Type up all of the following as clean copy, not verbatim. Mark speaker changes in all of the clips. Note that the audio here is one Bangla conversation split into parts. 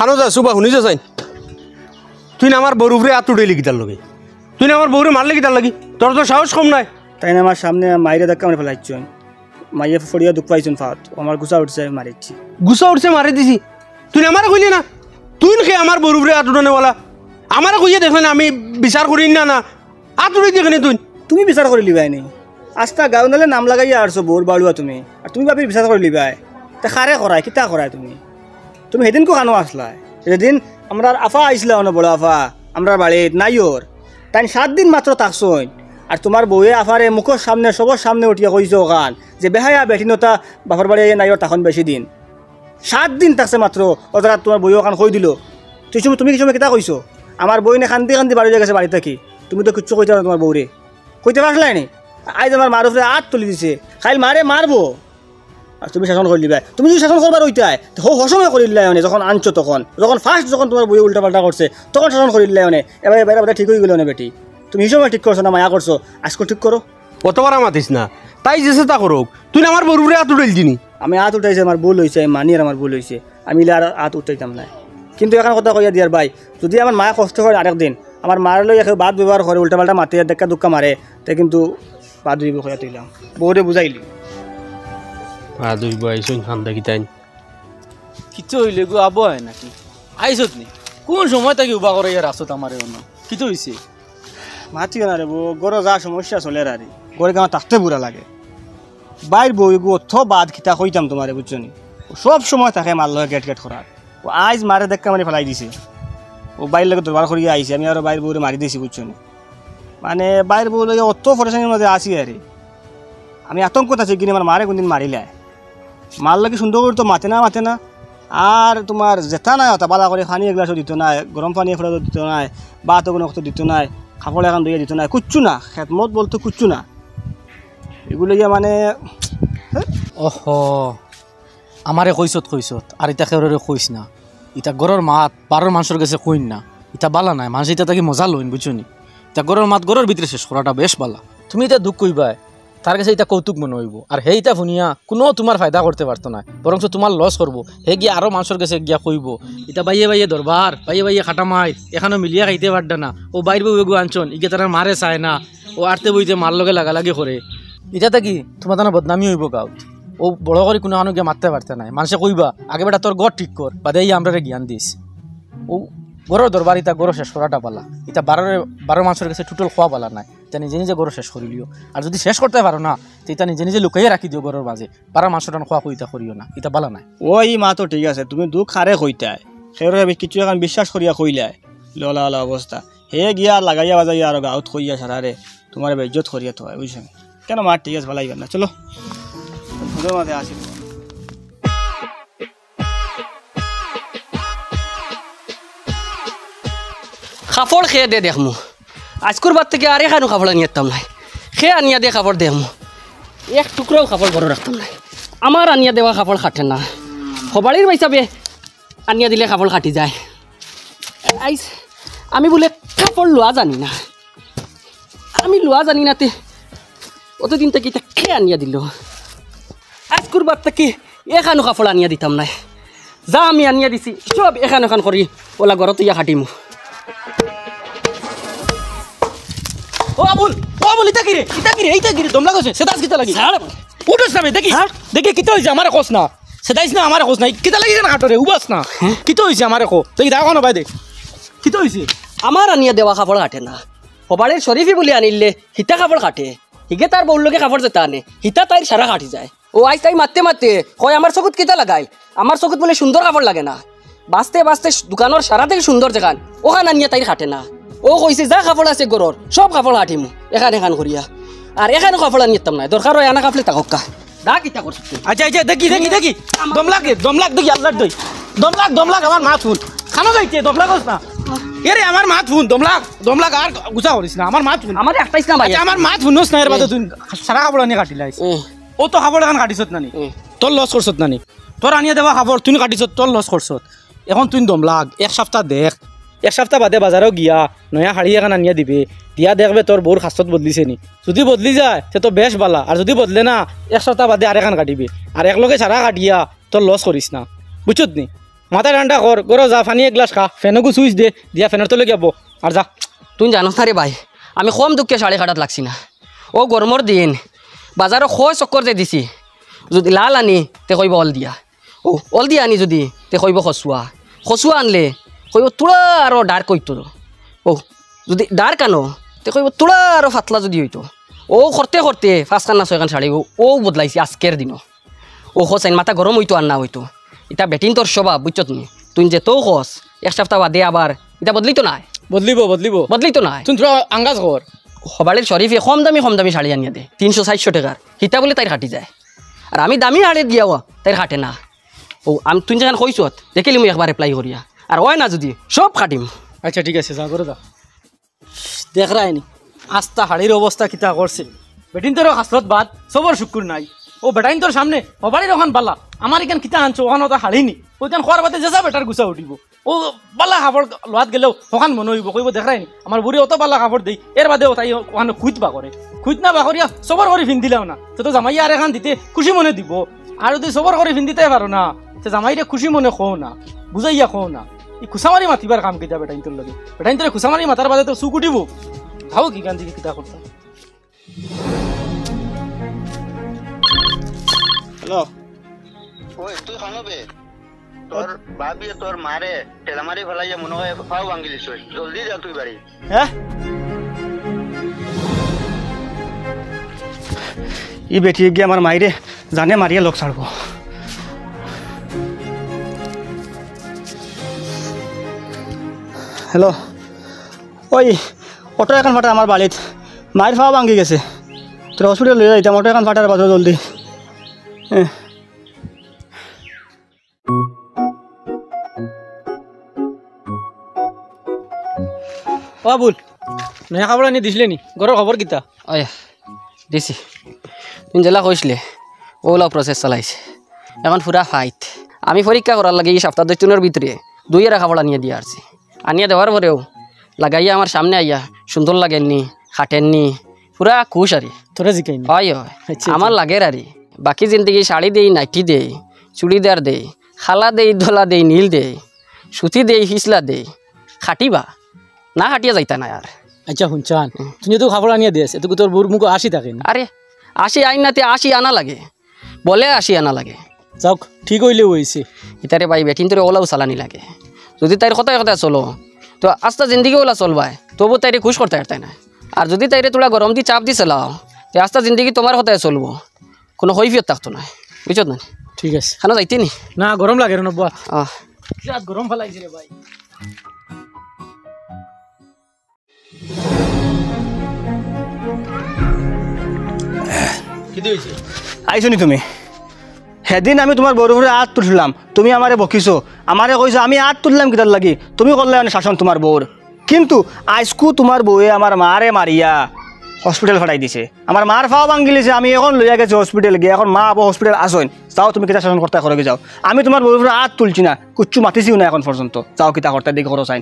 Speaker 1: খানো যা সুবা শুনিছ চাই তুই না আমার বউর উপরে হাত উঠাইলি কিতার লগে তুই না আমার বউরে মারলে কিতার লাগি তোর তো সাহস কম নাই
Speaker 2: তাই না আমার সামনে মাইরে ধাক্কা মেরে ফেলাইছুন মাইয়ে ফড়িয়া দুঃখ পাইছুন ফাত আমার গুছা উঠছে মারিছি
Speaker 1: গুছা উঠছে মারি দিছি তুই আমারে কইলি না তুই নাকি আমার বউর উপরে হাত উঠানে বলা আমারে কইয়ে দেখলেন আমি বিচার করি না না হাত উঠাই দেখেনি তুই
Speaker 2: তুমি বিচার করে লিবাই নি আস্তা গাঁও নালে নাম লাগাইয়া আসছো বউর বাড়ুয়া তুমি আর তুমি ভাবি বিচার করে লিবাই তা খারে করায় কিতা করায় তুমি সেদিন কো খানো আসলাই সেদিন আমরা আফা আইসলা অন বড় আফা আমরা বাড়িত নাইওর তাই 7 দিন মাত্র থাকছই আর তোমার বউয়ে আফারে মুখের সামনে সবার সামনে উঠিয়া কইছো ওখান যে বেহায়া বেঠিনতা বাপর বাড়ি নাইওর তখন বেশি দিন 7 দিন থাকছে মাত্র ও জায়গা তোমার বউ ওখান কই দিল তুমি কি সময় কিতা কইছো আমার বইনে কান্দি কান্দি বাড়ি গেছে বাড়ি থাকি তুমি তো কিচ্ছু কইতে তোমার বউরে কইতে পারলাই নি আজ আমার মার উপরে হাত তুলি দিছে খাইল মারে মারবো আর তুমি শাসন করে দিবা তুমি যদি শাসন করবার ওইটাই হসময় করে দিলাই মানে যখন আনছো যখন ফার্স্ট যখন তোমার বই উল্টা পাল্টা করছে তখন শাসন করে দিলাই মানে এবার এবার ঠিক হয়ে গেল না বেটি তুমি হিসেবে ঠিক করছো না মায়া করছো আজকে ঠিক করো
Speaker 1: কতবার মাতিস না তাই যেছে তা করুক তুই না আমার বউর উপরে হাত উঠাইল দিনি
Speaker 2: আমি হাত উঠাইছে আমার ভুল হয়েছে আমি মানি আর আমার ভুল হয়েছে আমি আর হাত উঠাইতাম না কিন্তু এখন কথা কইয়া দিয়ার ভাই যদি আমার মায়া কষ্ট করে আরেকদিন আমার মার লই বাদ ব্যবহার করে উল্টা পাল্টা মাতে দেখা দুঃখা মারে তাই কিন্তু বাদ দিব কইয়া তুইলাম বউরে বুঝাইলি
Speaker 1: দুই বয়সন খান্দা কিতাইন
Speaker 3: কিছু হইলে গো আবো হয় নাকি আইসত নি কোন সময় তাকে উবা করে ইয়ার আসত আমার অন্য কিছু হইছে
Speaker 2: মাতি না রে বউ গরো যা সমস্যা চলে আরে গরে আমার তাকতে বুড়া লাগে বাইর বউ গো অথ বাদ খিতা কইতাম তোমারে বুঝছো নি সব সময় থাকে মার লগে গেট গেট করার ও আজ মারে দেখা মানে ফেলাই দিছে ও বাইর লগে দরবার করিয়া আইছে আমি আর বাইর বউরে মারি দিয়েছি বুঝছো নি মানে বাইর বউ লগে অত পরেশানির মধ্যে আসি আরে আমি আতঙ্কত আছি কিনে আমার মারে কোনদিন মারিলে মার লাগে সুন্দর করে তো মাতে না আর তোমার জেঠা নাই অত বালা করে পানি এগুলাসও দিত না গরম পানি এগুলো দিত না বাতো কোনো অত দিত না কাপড় এখন ধুয়ে দিত না কুচ্ছু না খেতমত বলতো কুচ্ছু না এগুলো গিয়ে মানে
Speaker 3: ওহ আমারে কইছত আর ইটা খেউরে কইস না ইটা গরর মাত বারোর মানুষের কাছে কইন না ইটা বালা নাই মানুষ ইটা তাকে মজা লইন বুঝছো নি ইটা গরর মাত গরর ভিতরে শেষ করাটা বেশ বালা তুমি এটা দুঃখ কইবাই তার কাছে এটা কৌতুক মনে হইব আর সেইটা শুনিয়া কোনো তোমার ফায়দা করতে পারতো না বরং তোমার লস করবো হে গিয়ে আরো মানুষের কাছে গিয়া কইব এটা বাইয়ে দরবার বাইয়ে খাটা মাই এখানে মিলিয়া খাইতে পারডা না ও বাইর বউ আনছন ইগে তারা মারে চায় না ও আরতে বইতে মার লগে লাগালাগি করে এটা কি তোমার তার বদনামি হইব গাঁত ও বড় করে কোনো আনো গিয়ে মারতে পারতে নাই মানুষে কইবা আগে বেটা তোর গড় ঠিক কর বাদে আমরা জ্ঞান দিস ও গরর দরবার ইটা গরো শেষ করাটা পালা এটা বারো মানুষের কাছে টোটাল খোয়া পালা নাই তা নিজে নিজে গরো শেষ করিলিও আর যদি শেষ করতে পারো না তো এটা নিজে নিজে লুকাইয়ে রাখি দিও গরর মাঝে বারো মাংসটা খোয়া কইতা করিও না এটা পালা নাই
Speaker 2: ওই মা তো ঠিক আছে তুমি দুঃখ হারে কইতাই সেরে কিছু এখন বিশ্বাস করিয়া কইলাই ললা অবস্থা হে গিয়া লাগাইয়া বাজাইয়া আর গাঁত কইয়া সারারে তোমার বেজ্জত করিয়া তো হয় বুঝছেন কেন মা ঠিক আছে ভালো না চলো মাঝে আসি
Speaker 4: কাপড় খেয়ে দে দেখমু আজকুর বাদ থেকে আর এখানে কাপড় আনিয়ে যেতাম নাই খেয়ে আনিয়া দিয়ে কাপড় দেখমু এক টুকরাও কাপড় ঘরে রাখতাম নাই আমার আনিয়া দেওয়া কাপড় খাটে না সবারই হিসাবে আনিয়া দিলে কাপড় কাটি যায় আইস আমি বলে কাপড় লোয়া জানি না আমি লোয়া জানি না তে অতদিন থেকে এটা খেয়ে আনিয়া দিল আজকুর বাদ থেকে এখানো কাপড় আনিয়া দিতাম নাই যা আমি আনিয়া দিছি সব এখান করি ওলা ঘরত ইয়া খাটিমু
Speaker 3: ও আবুল ইটা কিরে এইটা কিরে দমলা গছে সেদাস কিতা লাগি উঠোস না দেখি কিতা হইছে আমারে কোস না সেদাইস না আমারে কোস না কিতা লাগি না কাটরে উবাস না কিতা হইছে আমারে কো তুই দাও না ভাই দে কিতা হইছে
Speaker 4: আমার আনিয়া দেওয়া কাপড় কাটে না সবারের শরীফি বলে আনিলে হিতা কাপড় কাটে হিগে তার বউর লগে কাপড় যেতে আনে হিতা তাই সারা কাটি যায় ও আজ তাই মারতে কয় আমার চকুত কিতা লাগাই আমার চকুত বলে সুন্দর কাপড় লাগে না বাঁচতে দোকানের সারা থেকে সুন্দর দেখান ওখান আনিয়া তাই কাটে না ও কইছে যা কাপড় আছে গরর সব কাপড় কাটিমু এখান করিয়া আর এখানে কাপড় আনিয়ে যেতাম না দরকার হয় আনা কাপড়ে তাকা দা কিতা করছ
Speaker 3: আচ্ছা দেখি দমলাক দেখি আল্লাহ দই দমলাক আমার মাছ ফুল খানো যাইতে দমলাক না এরে আমার মাছ ফুন দমলাক আর গুছা করিস না আমার মাছ ফুন
Speaker 4: আমার একটাইছ না ভাই
Speaker 3: আমার মাছ ফুনস না এর বাদে তুই সারা কাপড় আনিয়ে কাটিলাইস ও তো কাপড় এখন কাটিছত নানি তোর লস করছত নানি তোর আনিয়ে দেওয়া কাপড় তুই কাটিছত তোর লস করছত এখন তুই দমলাক এক সপ্তাহ বাদে বাজারও গিয়া নয়া শাড়ি এখন আনিয়া দিবে দিয়া দেখবে তোর বউর খাস্তত বদলিছে নি যদি বদলি যায় সে তো বেশ বালা আর যদি বদলে না এক সপ্তাহ বাদে আর এখন কাটিবে আর একলগে সারা কাটিয়া তোর লস করিস না বুঝছত নি মাথা ঠান্ডা কর গরো যা পানি এক গ্লাস খা ফ্যানকু সুইচ দে দিয়া ফ্যানের তলে গিয়া আর যা
Speaker 4: তুই জানো না রে ভাই আমি কম দুঃখে শাড়ি কাটাত লাগছি না ও গরমর দিন বাজারও খয় চক্কর যে দিছি যদি লাল আনি তে কইব অল দিয়া ও অল দিয়া আনি যদি তে কইব খচুয়া খচুয়া আনলে কইব তোরা আৰু ডার্ক হইতো ও যদি ডার্ক আনো তে কইব তোরা আৰু ফাতলা যদি হইতো ও করতে করতে 5খান না 6খান শাড়ি ও বদলাইছি আজকের দিনও ও খসাইন মাথা গরম হইতো আর না হইতো এটা বেটিন তোর স্বভাব বুঝছো তুই যে তো খস এক সপ্তাহ বাদে আবার এটা বদলিতো না বদলিতো না
Speaker 3: তুই তোরা আঙ্গাজ কর
Speaker 4: সবাড়ির শরীফে কম দামি শাড়ি আনিয়া দে 300-400 টাকার হিতা বলে তাই খাটি যায় আর আমি দামি শাড়ি দিয়াও তাই খাটে না ও আমি তুই যেখানে কইছত দেখিলি মুই একবার এপ্লাই করিয়া আর হয় না যদি সব খাটিম
Speaker 3: আচ্ছা ঠিক আছে যা করে যা দেখ রায়নি আস্তা হাড়ির অবস্থা কিতা করছে বেটিন তোর হাসলত বাদ সবর শুকুর নাই ও বেটাইন তোর সামনে হবাড়ির ওখান বালা আমার এখান কিতা আনছো ওখানে ওটা হাড়িনি ওইখান খোয়ার বাদে যেসা বেটার গুছা উঠিব ও বালা কাপড় লোয়াত গেলেও ওখান মনে হইব কইব দেখ রায়নি আমার বুড়ি অত বালা কাপড় দেই এর বাদে তাই ওখানে খুঁত বা করে খুঁত না বা করিয়া সবর করে ফিন দিলাও না তো জামাই আর এখান দিতে খুশি মনে দিব আর যদি সবর করে ফিন দিতে পারো না সে জামাইরে খুশি মনে খো না বুঝাইয়া খো না ই খুসামারি মাতিবার কাম কিতা বেটাইন তোর লাগে বেটাইন তোর খুসামারি মাতার বাদে তো চুক উঠিব ভাও কি গান দিকে কিতা করতাম
Speaker 2: হ্যালো
Speaker 5: ওই তুই খানবে তোর ভাবি তোর মারে টেলামারি ফেলাইয়া মনে হয় পাও ভাঙিলিস জলদি যা তুই বাড়ি
Speaker 2: হ্যাঁ ই বেটি গিয়ে আমার মাইরে জানে মারিয়া লোক ছাড়ব হ্যালো ওই অটো এখন ফাটা আমার বাড়িত মায়ের ফাওয়া ভাঙি গেছে তোর হসপিটাল লয়ে যাইতাম অটো এখন ফাটার বাজার জলদি হ্যাঁ
Speaker 3: ও আবুল নয়া খাবার আনি দিছিলে নি ঘরের খবর কিতা
Speaker 4: অয়া দিছি তুই জেলা কইসলে ওলা প্রসেস চালাইছে এখন পুরা ফাইট আমি পরীক্ষা করার লাগে এই সপ্তাহ 2-3 ভিতরে 2 কাপড় আনিয়ে দিয়ে আসছি আনিয়ে দেওয়ার পরেও লাগাইয়া আমার সামনে আইয়া সুন্দর লাগেননি খাটেননি পুরা খুশ আরি
Speaker 3: তোরা জিকাইনি
Speaker 4: হয় আমার লাগের আরি বাকি জিন্দগি শাড়ি দেই নাইটি দেই চুড়িদার দেই খালা দেই ধলা দেই নীল দেই সুতি দেই হিসলা দেই খাটিবা না খাটিয়া যাইতা না আর
Speaker 3: আচ্ছা শুনছান তুই তো খাবার আনিয়ে দিয়েছে এটুকু তোর বুর মুখ আসি থাকে না
Speaker 4: আরে 80 আইনাতে 80 আনা লাগে বলে 80 আনা লাগে
Speaker 3: যাওক ঠিক হইলে হয়েছে
Speaker 4: ইতারে ভাই বেটিন তোরে ওলাও চালানি লাগে যদি তাইর কথায় কথায় চলো তো আস্তা জিন্দগি ওলা চলবায় তবু তাইরে খুশ করতে পারতাই না আর যদি তাইরে তোলা গরম দি চাপ দি চালাও তো আস্তা জিন্দগি তোমার কথায় চলবো কোনো হৈফিয়ত থাকতো না বুঝত না
Speaker 3: ঠিক আছে
Speaker 4: খানা যাইতে নি
Speaker 3: না গরম লাগে রে নব্বা
Speaker 4: আহ
Speaker 3: গরম ফেলাইছে রে ভাই
Speaker 2: আইছো নি তুমি সেদিন আমি তোমার বড় ঘরে হাত তুললাম তুমি আমারে বকিছো আমারে কইছো আমি হাত তুললাম কিতার লাগি তুমি করলে শাসন তোমার বউর কিন্তু আজকু তোমার বউয়ে আমার মারে মারিয়া হসপিটাল ফাটাই দিছে আমার মার ফাও ভাঙিলিছে আমি এখন লইয়া গেছি হসপিটাল গিয়ে এখন মা আবু হসপিটাল আসেন যাও তুমি কিতা শাসন করতে ঘরে যাও আমি তোমার বড় ঘরে হাত তুলছি না কুচ্ছু মাতিছিও না এখন পর্যন্ত যাও কিতা করতে দেখি ঘর চাইন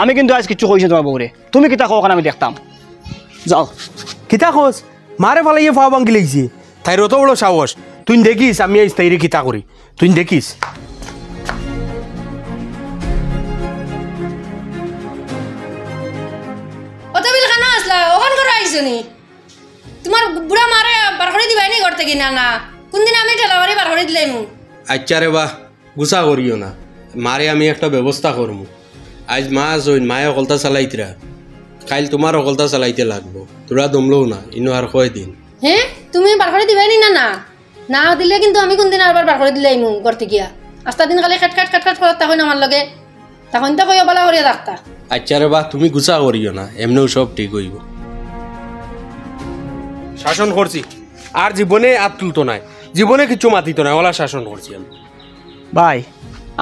Speaker 2: আমি কিন্তু আজ কিচ্ছু কইছি তোমার বউরে তুমি কিতা কো আমি দেখতাম যাও
Speaker 1: কিতা খোঁজ মারে ফেলাইয়া ফাওয়া ভাঙ্গি লাগছে তাই অত বড় সাহস তুই দেখিস আমি আজ তাইরে কিতা করি তুই দেখিস
Speaker 6: অত বিল খানা আসলা ওখান করে আইছো নি তোমার বুড়া মারে বার করে দিবাই নি করতে কি না না কোনদিন আমি ঠেলাবাড়ি বার করে দিলাই মু
Speaker 1: আচ্ছা রে বাহ গুছা করিও না মারে আমি একটা ব্যবস্থা করবো আজ মা জইন মায়ে অকলতা চালাইতরা কাইল তোমার অকলতা চালাইতে লাগবো তোরা দমলেও না ইনো আর কয় দিন
Speaker 6: হ্যাঁ তুমি বার করে দিবাই নি না না না দিলে কিন্তু আমি কোনদিন আর বার করে দিলাই মু করতে গিয়া আস্তা দিন খালি খাট খাট খাট খাট করতে হয় আমার লগে তখন তো কইয়া বলা করিয়া রাখতা
Speaker 1: আচ্ছা রে বাহ তুমি গুছা করিও না এমনিও সব ঠিক হইব শাসন করছি আর জীবনে আর তুলতো নাই জীবনে কিছু মাতিত নাই ওলা শাসন করছি আমি
Speaker 2: ভাই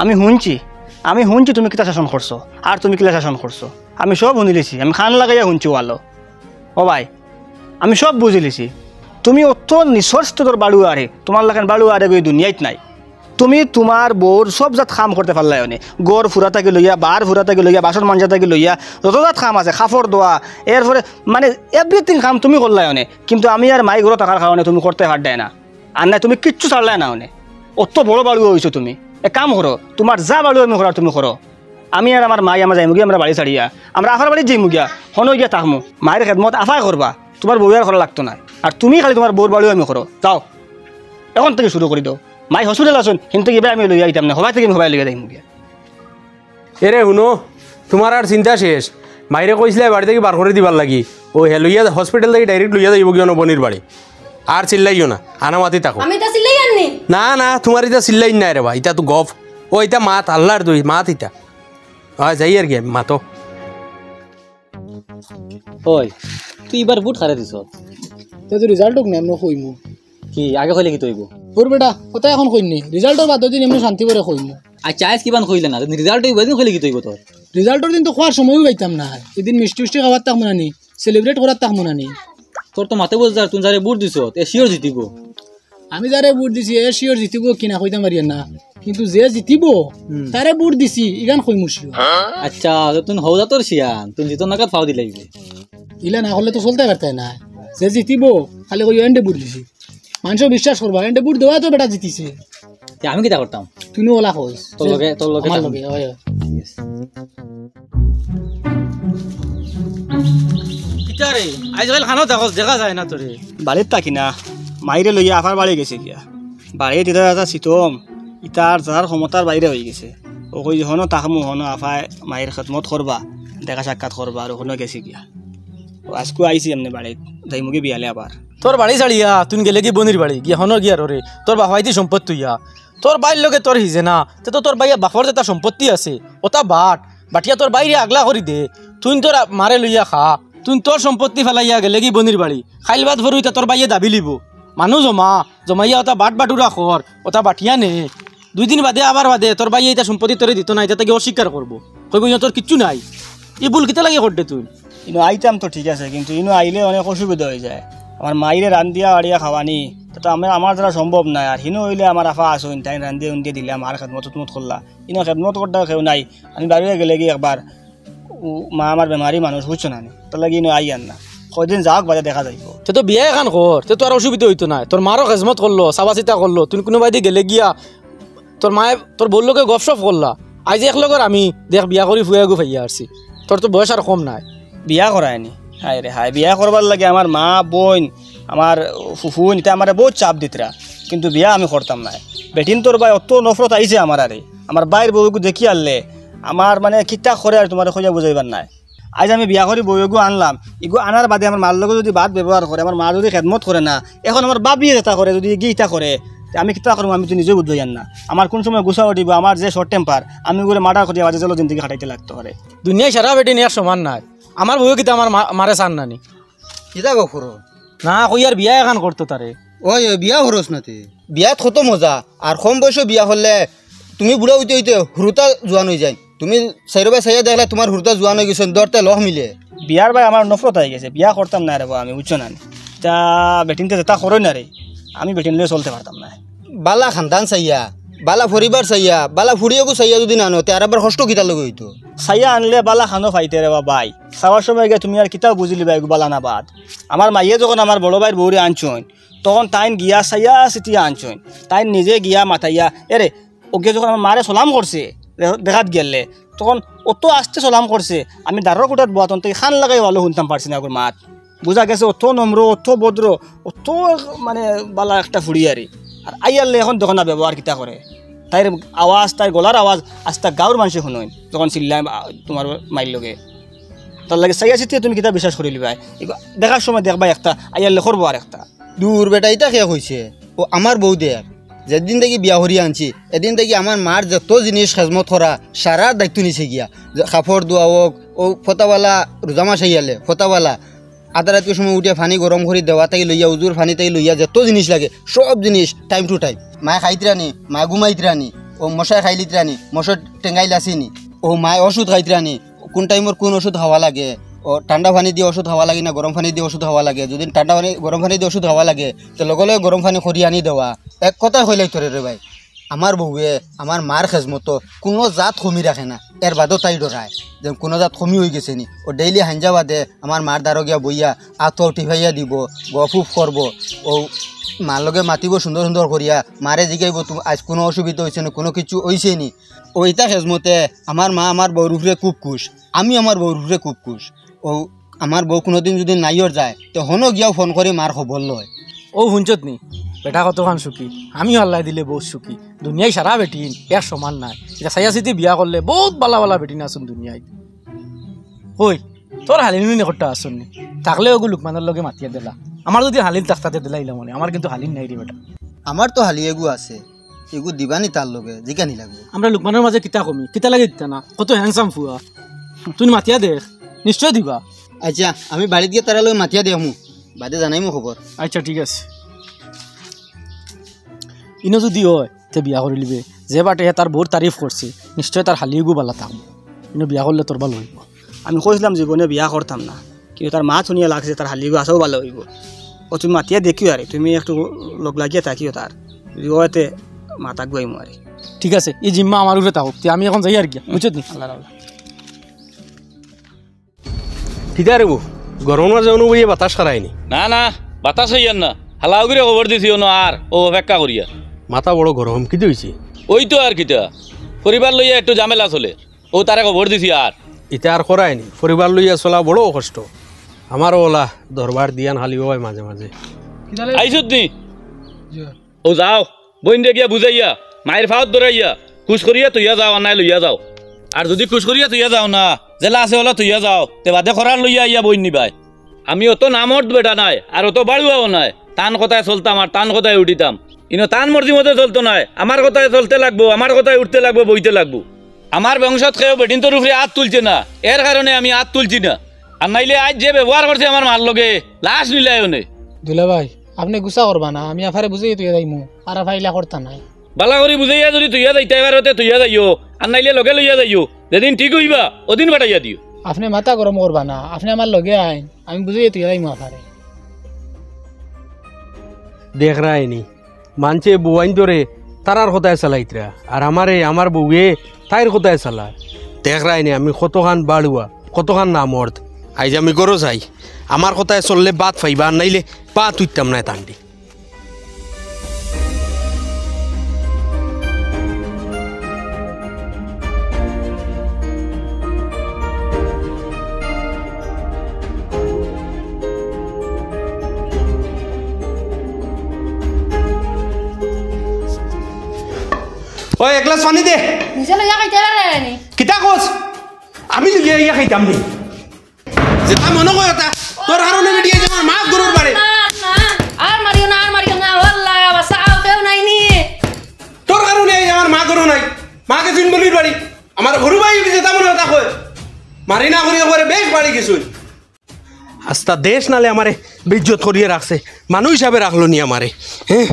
Speaker 2: আমি শুনছি তুমি কিতা শাসন করছো আর তুমি কিলা শাসন করছো আমি সব শুনিলিছি আমি খান লাগাইয়া শুনছি ওয়ালো ও ভাই আমি সব বুঝিলিছি তুমি অত নিঃস্বার্থ তোর বাড়ু আরে তোমার লাগান বাড়ু আরে গই দুনিয়াত নাই তুমি তোমার বউর সব জাত কাম করতে পারলাই অনে গড় ফুরা থাকি লইয়া বার ফুরা থাকি লইয়া বাসন মাঞ্জা থাকি লইয়া যত জাত কাম আছে কাপড় দোয়া এরপরে মানে এভরিথিং কাম তুমি করলাই অনে কিন্তু আমি আর মাই ঘর থাকার কারণে তুমি করতে পারডাই না আর নাই তুমি কিচ্ছু ছাড়লাই না অনে অত বড় বাড়ু হয়েছো তুমি এক কাম করো, তোমার যা বাড়ু আমি করার তুমি করো। আমি আর আমার মাই আমার যাইমুগিয়া আমরা বাড়ি ছাড়িয়া আমরা আফার বাড়ি যাইমুগিয়া হনো গিয়া থাকমু। মায়ের খেদমত আফাই করবা, তোমার বউ আর করা লাগতো না। আর তুমি খালি তোমার বউর বাড়িও আমি করো। যাও এখন থেকে শুরু করে দাও। মাই হসপিটাল আসুন কিন্তু এবার আমি লইয়া আইতাম না, সবাই থেকে আমি সবাই লইয়া যাইমুগিয়া।
Speaker 1: এরে শুনো, তোমার আর চিন্তা শেষ। মাইরে কইছিলে বাড়ি থেকে বার করে দিবার লাগি, ও হে লইয়া হসপিটাল থেকে ডাইরেক্ট লইয়া যাইব কিয় বনির বাড়ি। আর চিল্লাইও না, আনামাতি থাকো।
Speaker 6: আমি তা চিল্লাই আননি।
Speaker 1: না না, তোমার এটা চিল্লাই নাই রে বা, ইটা তো গফ। ও এটা মাত আল্লাহর দুই মাত ইটা। হয় যাই আর কি মাতো।
Speaker 3: ওই তুই এবার বুট খারে দিছ,
Speaker 7: তো রেজাল্ট হোক না এমন কইমু
Speaker 3: কি আগে কইলে কি তৈব?
Speaker 7: ওর বেটা কথা এখন কইনি, রেজাল্টের বাদ দিন এমনি শান্তি করে কইমু।
Speaker 3: আচ্ছা আজ কিমান কইলে না, রেজাল্ট হইব দিন কইলে কি তৈব তোর?
Speaker 7: রেজাল্টের দিন তো খোয়ার সময়ও পাইতাম না, এদিন মিষ্টি মিষ্টি খাবার তাক মনানি, সেলিব্রেট করার তাক মনানি।
Speaker 3: তোর তো মাতে বুঝ তুই যারে বুট দিছ এ শিওর জিতিব।
Speaker 7: আমি যারে বুট দিছি এ শিওর জিতিব কিনা কইতাম পারি না, কিন্তু যে জিতিব তারে বুট দিছি ইগান কইমু শিওর।
Speaker 3: আচ্ছা তুই হৌদা তোর শিয়ান, তুই জিতন নাকাত ফাও দি লাগবে।
Speaker 7: ইলা না হলে তো চলতে পারতাই না। যে জিতিব খালি কই এন্ডে বুট দিছি, মানুষ বিশ্বাস করবা এন্ডে বুট দেওয়া তো বেটা জিতিছে।
Speaker 3: আমি কিটা করতাম?
Speaker 7: তুই ওলা কইস
Speaker 3: তোর লগে
Speaker 7: আমার লগে হয়।
Speaker 3: কিটারে আজকাল খানো দেখা যায় না তোরে।
Speaker 2: বাড়ির থাকি না, মাইরে লইয়া আফার বাড়ি গেছে গিয়া। বাড়িত এটা এটা শীতম ইটার যার ক্ষমতার বাইরে হয়ে গেছে। ও কই হনো তাহামু হনো আফায় মায়ের খেদমত করবা, দেখা সাক্ষাৎ করবা, আর ওখানে গেছে গিয়া। আজকু আইসি এমনি বাড়িত যাই মুগে বিয়ালে আবার।
Speaker 3: তোর বাড়ি ছাড়িয়া তুই গেলে কি বনির বাড়ি গিয়া হনো গিয়া রে, তোর বাপাইতি সম্পত্তি ইয়া তোর বাইর লগে তোর হিজে না, তো তোর বাইয়া বাপর যেটা সম্পত্তি আছে ওটা বাটিয়া তোর বাইরে আগলা করি দে। তুই তোর মারে লইয়া খা, তুই তোর সম্পত্তি ফেলাইয়া গেলে কি বনির বাড়ি খাইল বাদ ভরু এটা তোর বাইয়ে দাবি লিব। মানুষ জমাইয়া ওটা বাটুরা খর ওটা বাটিয়া নে, 2 দিন বাদে আবার বাদে তোর বাইয়ে এটা সম্পত্তি তোরে দিত না, এটা তাকে অস্বীকার করবো। কইব তোর কিচ্ছু নাই, এই ভুল কিতা লাগে করতে তুই?
Speaker 2: ইনো আইতাম তো ঠিক আছে, কিন্তু ইনো আইলে অনেক অসুবিধা হয়ে যায়। আমার মাইরে রান্দিয়া আড়িয়া খাওয়ানি তো আমার দ্বারা সম্ভব নাই। আর হিনো হইলে আমার আফা আসুন তাই রান্দিয়ে উন্দিয়ে দিলে আমার খেদমত করলা। ইনো খেদমত করতে কেউ নাই। আমি বাড়িয়ে গেলে কি একবার মা আমার বেমারি মানুষ বুঝছো না, তার লাগে ইনো আই আন না, কয়দিন যাওক বাজে দেখা যাইব।
Speaker 3: তে তো বিয়ে এখান কর, তে তো আর অসুবিধা হইতো না। তোর মারও খেজমত করলো, চাবা চিতা করলো, তুই কোনো বাইদি গেলে গিয়া তোর মায়ে তোর বললোকে গপসপ করলা। আজ এক লগর আমি দেখ বিয়া করি ফুয়া গু ফাইয়া আসছি, তোর তো বয়স আর কম নাই।
Speaker 2: বিয়া করায়নি হাই রে হাই, বিয়া করবার লাগে আমার মা বোন আমার ফুফুন এটা আমার বহুত চাপ দিতরা, কিন্তু বিয়া আমি করতাম না। বেটিন তোর ভাই অত নফরত আইছে আমার আরে, আমার বাইর বউগু দেখি আনলে আমার মানে কিতা করে আর তোমার খোঁজা বুঝাইবার নাই। আজ আমি বিয়া করি বউগু আনলাম, ইগু আনার বাদে আমার মার লগে যদি বাদ ব্যবহার করে, আমার মা যদি খেদমত করে না, এখন আমার বাপ বিয়ে যেটা করে যদি গিয়ে করে আমি কিতা করবো আমি তো নিজেও বুঝাই না। আমার কোন সময় গুছা উঠিব, আমার যে শর্ট টেম্পার আমি করে মার্ডার করি বাজে চলো জিন্দগি খাটাইতে লাগতে পারে।
Speaker 3: দুনিয়ায় সারা বেটি নেওয়ার সমান নাই। আমার বউ কিতা আমার মারে চান নানি
Speaker 8: কিতা গো করো
Speaker 3: না কই আর বিয়া এখান করতো তারে।
Speaker 8: ওই বিয়া হরস নাতি, বিয়াত কত মজা। আর কম বয়সে বিয়া হলে তুমি বুড়া হইতে হইতে হুরুতা জোয়ান হয়ে যায়। তুমি চাইরবা চাইয়া দেখলে তোমার হুরুতা জোয়ান হয়ে গেছে, দরতে লহ মিলে।
Speaker 2: বিয়ার ভাই আমার নফরত হয়ে গেছে, বিয়া করতাম না রে আমি বুঝছো না। তা বেটিনতে যেটা করই না রে, আমি বেটিন লিয়ে চলতে পারতাম না।
Speaker 8: বালা খানদান চাইয়া, বালা পরিবার চাইয়া, বালা ফুড়িয়াকো চাইয়া যদি না আনো আর আবার কষ্ট কিতা লগে হইতো।
Speaker 2: চাইয়া আনলে বালা খানো ফাইতে রে বাই, চাওয়ার সময় গিয়ে তুমি আর কিতাও বুঝলি বাই বালা না বাদ। আমার মাইয়ে যখন আমার বড় ভাইয়ের বউরে আনছইন তখন তাইন গিয়া চাইয়া চিটিয়া আনছইন, তাইন নিজে গিয়া মাথাইয়া এরে ওকে যখন আমার মারে সলাম করছে দেখাত গেলে তখন অত আস্তে সলাম করছে, আমি দাঁড়ার কোটাত বাতন থেকে খান লাগাই ভালো শুনতাম পারছি না ওর মাত। বোঝা গেছে অত নম্র অত ভদ্র অত মানে বালা একটা ফুড়িয়ারি। আর আইয়ারলে এখন দেখো না ব্যবহার কিতা করে, তাইর আওয়াজ তাইর গলার আওয়াজ আস্তা গাঁৱৰ মানুষে শুনইন যখন চিল্লাই তোমার মাইর লগে। তার লাগে চাইয়া চিঠিয়ে তুমি কিতা বিশ্বাস করি লিবাই, দেখার সময় দেখবা একটা আইয়ারলে করবো আর একটা।
Speaker 8: দূর বেটা ইটা খেয়ে হয়েছে। ও আমার বউ দেখ, যেদিন থেকে বিয়া হরিয়া আনছি এদিন থেকে আমার মার যত জিনিস খেজমত করা সারা দায়িত্ব নিছে গিয়া। কাপড় ধোয়া হোক, ও ফতাওয়ালা রোজামা সাইয়ালে ফতাওয়ালা আধা রাতের সময় উঠে পানি গরম করে দেওয়া থেকে লইয়া উজুর পানি থেকে লইয়া যত জিনিস লাগে সব জিনিস টাইম টু টাইম। মায়ে খাইতরানি, মায়ে ঘুমাইতরানি, ও মশাই খাইলিতরানি, মশার টেঙ্গাইল আসিনি, ও মায়ে ওষুধ খাইতরানি, কোন টাইমর কোন ওষুধ খাওয়া লাগে, ও ঠান্ডা পানি দিয়ে ওষুধ খাওয়া লাগে না গরম পানি দিয়ে ওষুধ খাওয়া লাগে। যদি গরম পানি দিয়ে ওষুধ খাওয়া লাগে তো লগে লগে গরম পানি খরি আনি দেওয়া। এক কথা হইলাই তোরে রে ভাই। আমার বউয়ে আমার মার খেজমতো কোনো জাত কমি রাখে না, এর বাদও তাই ডরায় যে কোনো জাত কমি হয়ে গেছে নি। ও ডেইলি হাঞ্জা বাদে আমার মার দ্বারা গিয়া বইয়া আতো টিফাইয়া দিব, গফুফ করব, ও মার লগে মাতিব সুন্দর সুন্দর করিয়া, মারে জিগাইব তুমি আজ কোনো অসুবিধা হয়েছে না, কোনো কিছু হয়েছে নি। ওইটা খেজমতে আমার মা আমার বউর উপরে খুব খুশ, আমি আমার বউর উপরে খুব খুশ। ও আমার বউ কোনোদিন যদি নাইর যায় তো হনো গিয়াও ফোন করে মার খবর লয়।
Speaker 3: ও হুঞ্চত নি বেটা কতখান সুখী, আমি আল্লাহ দিলে বহুত সুখী। দুনিয়ায় সারা বেটিন এক সমান নাই। এটা চাইয়া চিতি বিয়া করলে বহুত বালা বালা বেটিন আসুন দুনিয়ায়। কই তোর হালিনী নেকটটা আসুন নি, থাকলে ওগু লুকমানের লগে মাতিয়া দিলা। আমার যদি হালিন তাকতাতে দিলাইলাম মনে, আমার কিন্তু হালিন নাই রে বেটা।
Speaker 8: আমার তো হালি এগু আছে, এগু দিবানি তার লগে জিকানি লাগবে।
Speaker 3: আমরা লুকমানের মাঝে কিতা কমি, কিতা লাগে দিতা না, কত হ্যান্ডসাম ফুয়া। তুই মাতিয়া দেখ, নিশ্চয় দিবা।
Speaker 8: আচ্ছা আমি বাড়িতে গিয়ে তারা লগে মাতিয়া দিয়ে আমু, বাদে জানাই মো খবর।
Speaker 3: আচ্ছা ঠিক আছে। ইনো যদি হয় তে বিয়া করে লিবে, যে বাটে তার বউর তারিফ করছে নিশ্চয় তার হালিগু বালা থাকবো। ইনো বিয়া করলে তোর ভালো হইব।
Speaker 2: আমি কইছিলাম জীবনে বিয়া করতাম না, কিন্তু তার মা শুনিয়া লাগছে তার হালিগু আসাও ভালো হইব। ও তুমি মাতিয়া দেখিও আরে, তুমি একটু লোক লাগিয়ে থাকিও তার, যদি ওতে মাতাক গইমো আরে।
Speaker 3: ঠিক আছে, এই জিম্মা আমার উপরে থাকুক, আমি এখন যাই আর কি, বুঝছো নি?
Speaker 2: আল্লাহ আল্লাহ।
Speaker 1: কিতা রে বউ, গরম মাঝে অনুবইয়ে বাতাস খারায়নি?
Speaker 9: না না বাতাস হইয়ান না, হালাও করে খবর দিছি অন আর ও অপেক্ষা করিয়া।
Speaker 1: মাথা বড় গরম, কি হয়েছে?
Speaker 9: ওই তো আর কিতা পরিবার লইয়া একটু ঝামেলা চলে, ও তারে খবর দিছি আর।
Speaker 1: এটা আর করায়নি, পরিবার লইয়া চলা বড় কষ্ট। আমারও ওলা দরবার দিয়ান হালিও হয় মাঝে মাঝে।
Speaker 9: আইসুত নি ও যাও বইন গিয়া বুঝাইয়া মায়ের ফাওত ধরাইয়া খুশ করিয়া তুইয়া যাও, আনাই লইয়া যাও। আর যদি খুশ করিয়া তুইয়া যাও না, জেলা আছে ওলা তুইয়া যাও, তে বাদে খরার লইয়া ইয়া বইন নিবাই। আমি অত নামত বেটা নাই আর অত বাড়ুয়াও নাই, টান কথায় চলতাম আর টান কথায় উঠিতাম। ইনো টান মর্জি মতো চলতো নাই, আমার কথায় চলতে লাগবো, আমার কথায় উঠতে লাগবো, বইতে লাগবো। আমার বংশত খেয়েও বেটিন তোর উপরে হাত তুলছে না, এর কারণে আমি হাত তুলছি না। আর নাইলে আজ যে ব্যবহার করছে আমার মার লগে লাশ নিলায় নে।
Speaker 7: দুলা ভাই আপনি গুছা করবা না, আমি আফারে বুঝাই তুই যাইমু, আর ফাইলা করতা নাই।
Speaker 9: বালা করি বুঝাইয়া যদি তুইয়া যাইতে এবার হতে তুইয়া যাইও, আর নাইলে লগে লইয়া যাইও, যেদিন ঠিক হইবা ওদিন বাটাইয়া দিও।
Speaker 7: আপনি মাথা গরম করবা না, আপনি আমার লগে আইন, আমি বুঝাই তুই যাইমু আফারে।
Speaker 1: দেখ রায়নি মানছে বউয়াইন ধরে তারার কথায় চালাইতরা, আর আমারে আমার বউয়ে তাইর কথায় চালায়। দেখ রায়নি আমি কতখান বাড়ুয়া, কতখান না মর্দ। আইজ আমি গরো যাই, আমার কথায় চললে বাদ ফাইবা, আর নাইলে পা তুইতাম না তান্ডি। ওই এক গ্লাস পানি দে।
Speaker 6: নিজে লইয়া খাইতে পারে
Speaker 1: কিতা কোস? আমি লইয়া ইয়া খাইতাম নি, যেটা মনে কয় তা তোর কারণে বেটিয়ে যে আমার মা গরুর বাড়ি।
Speaker 6: না না আর মারিও না, আর মারিও না, আল্লাহ বাঁচাও, কেউ নাই নি।
Speaker 1: তোর কারণে এই আমার মা গরু নাই, মাকে চুন বলির বাড়ি আমার গরু বাড়ি যেটা মনে তা কয় মারি না করি করে বেশ বাড়ি গেছুন। আস্তা দেশ নালে আমারে বেইজ্জত করিয়ে রাখছে, মানুষ হিসাবে রাখলো নি আমারে। হ্যাঁ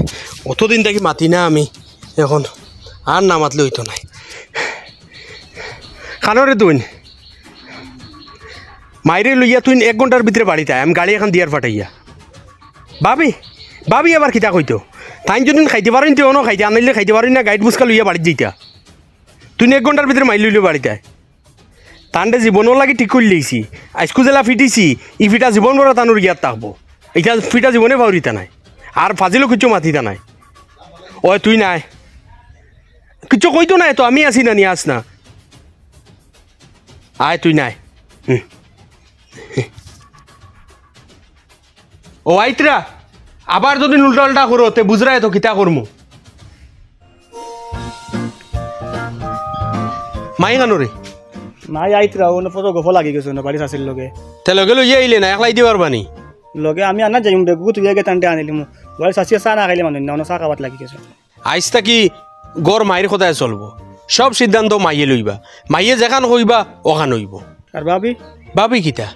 Speaker 1: অতদিন থেকে মাতি না আমি, এখন আর না মাতলে হইতো নাই। খানরে তুই মাইরে লইয়া তুই 1 ঘন্টার ভিতরে বাড়িতে আমি গাড়ি এখন দিয়ার ফাটাইয়া। ভাবি ভাবি আবার কিতা কইতো, তাই যদি খাইতে পারেন তুই অনো খাইতে, আনাইলে খাইতে পারেন না, গাইড বুসকা লইয়া বাড়িতে যাইতা। তুই 1 ঘন্টার ভিতরে মাইল লইলে বাড়িতে তান্ডে জীবনও লাগি ঠিক করে লইছি। আজকু জেলা ফিটিছি, ই ফিটা জীবন বড় তানুর গিয়ার থাকবো, এটা ফিটা জীবনে বাউরিতা নাই, আর ফাজিলও কিছু মাতিতা নাই। ও তুই নাই কিছু কইতো নাই তো, আমি আসি না, নিয়ে আস না, আয় তুই নাই। ও আইতরা আবার যদি উল্টা উল্টা করো তে বুঝরাই তো কিতা করমু। মাই গানো রে
Speaker 2: নাই আইতরা ও ফটো গফ লাগি গেছে না বাড়ি আসিল লগে,
Speaker 1: তে লগে লইয়া আইলে না, একলাই দিবার বানি
Speaker 2: লগে আমি আনা যাইম বেগু তুই আগে টানতে আনিলিম, বাড়ি সাসিয়া চা না খাইলে মানুষ না, চা খাবার লাগি গেছে।
Speaker 1: আইজ থাকি গড় মায়ের কথায় চলবো, সব সিদ্ধান্ত মাইয়ে লইবা, মাইয়ে যেখান কইবা ওখান হইব।
Speaker 2: আর ভাবি
Speaker 1: ভাবি কিতা,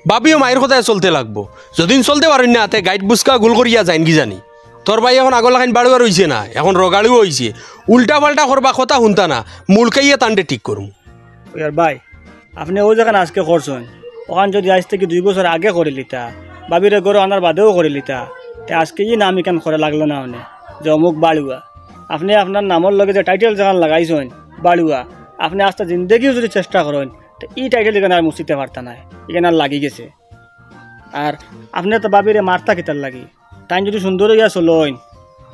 Speaker 1: ভাবিও মায়ের কথায় চলতে লাগবো, যদিন চলতে পারেন না তে গাইড বুসকা গোল করিয়া যাইন কি জানি। তোর ভাই এখন আগর লাগাইন বাড়ুয়ার হইছে না, এখন রগাড়িও হইছে, উল্টা পাল্টা করবা কথা শুনতা না, মুলকাইয়া তান্ডে ঠিক করুম।
Speaker 2: আর ভাই আপনি ও যেখানে আজকে করছেন ওখান যদি আজ থেকে 2 বছর আগে করে লিতা, বাবিরে গরু আনার বাদেও করে লিতা, তে আজকে ই না আমি কেন করে লাগলো না, মানে যে অমুক বাড়ুয়া আপনি আপনার নামের লগে যে টাইটেল যেখান লাগাইছেন বাড়ুয়া, আপনি আস্তে জিন্দগিও যদি চেষ্টা করেন তো এই টাইটেল এখানে আর মুছিতে পারতা নাই, এখানে আর লাগি গেছে। আর আপনি তো বাবিরে মারতা কিতার লাগি, তাই যদি সুন্দর হইয়া চলইন,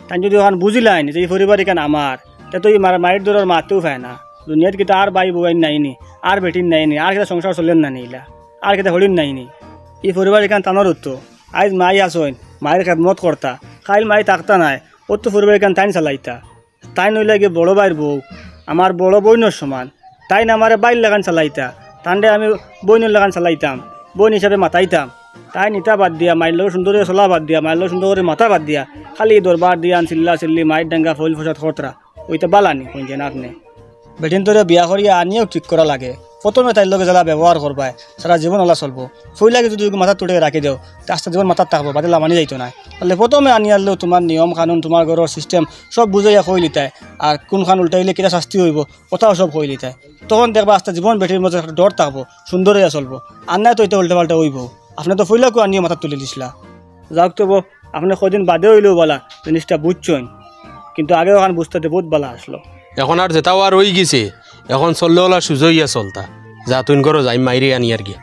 Speaker 2: তাই যদি ওখান বুঝিলাইন যে এই পরিবার এখানে আমার, তে তো এই মায়ের দূরের মারতেও পায় না। দুনিয়াত কিতা আর বাই বউয়াইন নাইনি, আর বেটিন নাইনি, আর কিতা সংসার চলেন না নিলা, আর কিতা হরিণ নাইনি। এই পরিবার এখানে টানোর উঠতো, আজ মাই আসইন, মায়ের খেদমত করতা, খাইল মাই থাকতা নাই, ওর তো পরিবার এখানে তাইন চালাইতা। তাই নইলে গিয়ে বড় বাইর বউ, আমার বড় বইনের সমান, তাই না আমার বাইর লাগান চালাইতা, তান্ডে আমি বইনের লাগান চালাইতাম, বইন হিসাবে মাতাইতাম। তাই নিতা বাদ দিয়া, মায়ের লোক সুন্দর করে চলা বাদ দিয়া, মায়ের লোক সুন্দর করে মাথা বাদ দিয়া, খালি দরবার দিয়া চিল্লা চিল্লি মায়ের ডাঙ্গা ফল ফসাদ খতরা, ওইটা বালানি শুনছেন আপনি। বেটিন তোরে বিয়া করিয়া আনিও ঠিক করা লাগে, প্রথমে তাইর লগে জ্বালা ব্যবহার করবায়, সারা জীবন ওলা চলবো। ফুল লাগে যদি মাথা তুটে রাখি দেও, আস্তে জীবন মাথার থাকবো, বাতিলা মানি যাইতো না। তাহলে প্রথমে আনি আনলেও তোমার নিয়ম কানুন, তোমার ঘরের সিস্টেম সব বুঝাইয়া কই লিতায়, আর কোনখান উল্টাইলে কিটা শাস্তি হইব কথাও সব কই লিতায়। তখন দেখবা আস্তে জীবন বেটির মধ্যে একটা ডর থাকবো, সুন্দর হইয়া চলবো। আর নাই তো এটা উল্টা পাল্টা হইব। আপনি তো ফুইলাকেও আনিয়ে মাথা তুলে দিছিলা। যাওক তো আপনি কদিন বাদে হইলেও বলা জিনিসটা বুঝছেন, কিন্তু আগে ওখানে বুঝতে বহুত বালা আসলো।
Speaker 1: এখন আর যেটাও আর রয়ে গেছে, এখন চললে ওলা সুযোগ ইয়া চলতা, যা তুই করো যাই মাইরে আনি আর কি।